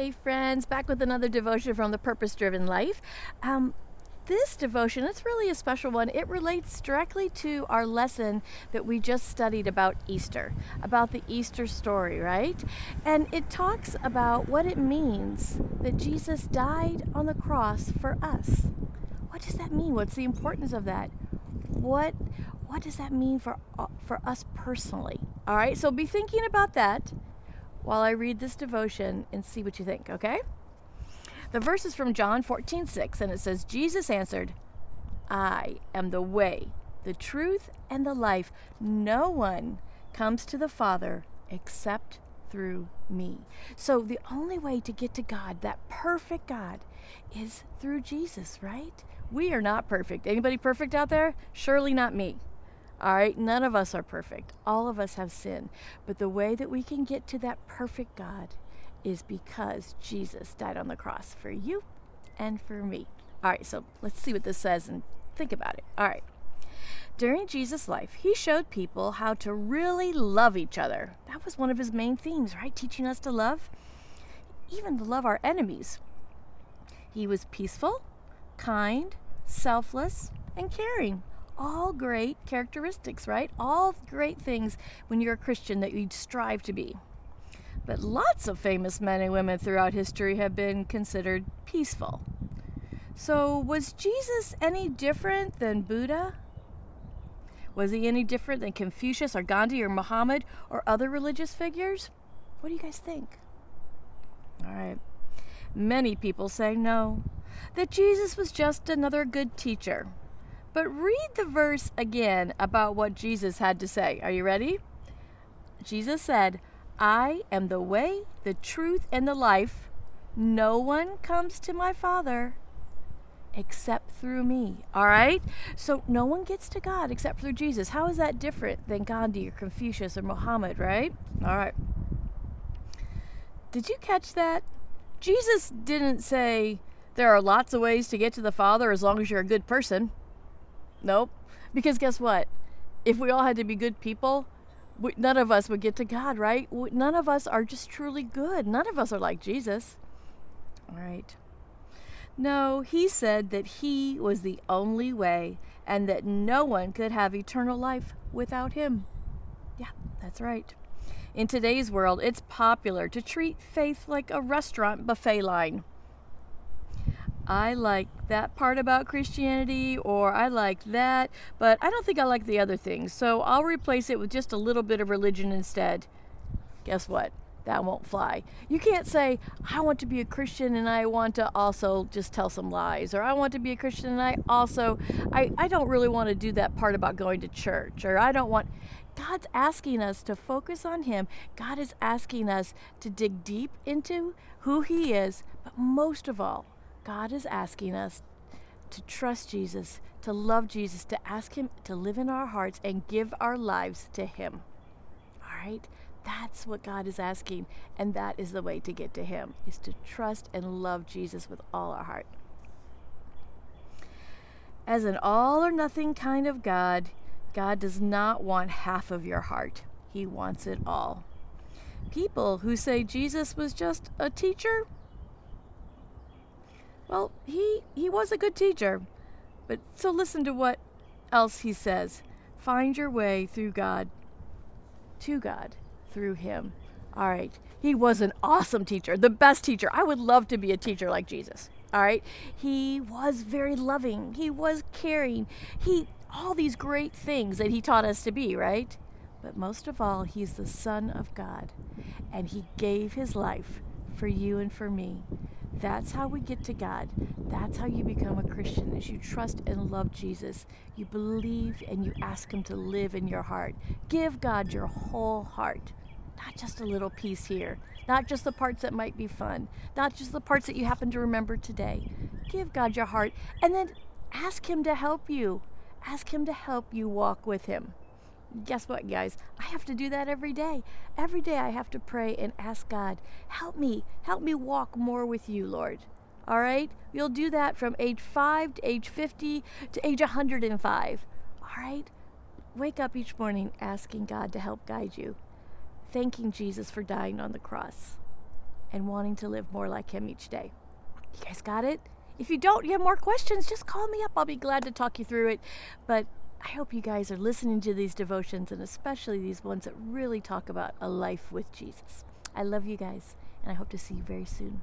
Hey friends, back with another devotion from the Purpose Driven Life. This devotion, it's really a special one. It relates directly to our lesson that we just studied about Easter, about the Easter story, right? And it talks about what it means that Jesus died on the cross for us. What does that mean? What's the importance of that? What does that mean for us personally? All right, so be thinking about that while I read this devotion and see what you think, okay? The verse is from John 14:6, and it says, Jesus answered, I am the way, the truth, and the life. No one comes to the Father except through me. So the only way to get to God, that perfect God, is through Jesus, right? We are not perfect. Anybody perfect out there? Surely not me. All right, none of us are perfect. All of us have sin. But the way that we can get to that perfect God is because Jesus died on the cross for you and for me. All right, so let's see what this says and think about it. All right. During Jesus' life, he showed people how to really love each other. That was one of his main themes, right? Teaching us to love, even to love our enemies. He was peaceful, kind, selfless, and caring. All great characteristics, right? All great things when you're a Christian that you'd strive to be. But lots of famous men and women throughout history have been considered peaceful. So was Jesus any different than Buddha? Was he any different than Confucius or Gandhi or Muhammad or other religious figures? What do you guys think? All right. Many people say no, that Jesus was just another good teacher. But read the verse again about what Jesus had to say. Are you ready? Jesus said, I am the way, the truth, and the life. No one comes to my Father except through me. All right? So no one gets to God except through Jesus. How is that different than Gandhi or Confucius or Muhammad, right? All right. Did you catch that? Jesus didn't say there are lots of ways to get to the Father as long as you're a good person. Nope. Because guess what? If we all had to be good people, none of us would get to God, right? None of us are just truly good. None of us are like Jesus. All right. No, he said that he was the only way and that no one could have eternal life without him. Yeah, that's right. In today's world, it's popular to treat faith like a restaurant buffet line. I like that part about Christianity, or I like that, but I don't think I like the other things, so I'll replace it with just a little bit of religion instead. Guess what? That won't fly. You can't say, I want to be a Christian and I want to also just tell some lies, or I want to be a Christian and I don't really want to do that part about going to church, or I don't want... God's asking us to focus on him. God is asking us to dig deep into who he is, but most of all, God is asking us to trust Jesus, to love Jesus, to ask him to live in our hearts and give our lives to him. All right? That's what God is asking, and that is the way to get to him, is to trust and love Jesus with all our heart. As an all or nothing kind of God, God does not want half of your heart. He wants it all. People who say Jesus was just a teacher, well, he was a good teacher, but so listen to what else he says. Find your way through God, to God, through him. All right, he was an awesome teacher, the best teacher. I would love to be a teacher like Jesus. All right, he was very loving. He was caring. All these great things that he taught us to be, right? But most of all, he's the Son of God, and he gave his life for you and for me. That's how we get to God. That's how you become a Christian, is you trust and love Jesus. You believe and you ask him to live in your heart. Give God your whole heart, not just a little piece here, not just the parts that might be fun, not just the parts that you happen to remember today. Give God your heart and then ask him to help you. Ask him to help you walk with him. Guess what, guys? I have to do that every day. Every day I have to pray and ask God, help me walk more with you, Lord. All right? You'll do that from age 5 to age 50 to age 105. All right? Wake up each morning asking God to help guide you, thanking Jesus for dying on the cross. and wanting to live more like Him each day. You guys got it? If you don't, you have more questions, just call me up. I'll be glad to talk you through it. But I hope you guys are listening to these devotions, and especially these ones that really talk about a life with Jesus. I love you guys, and I hope to see you very soon.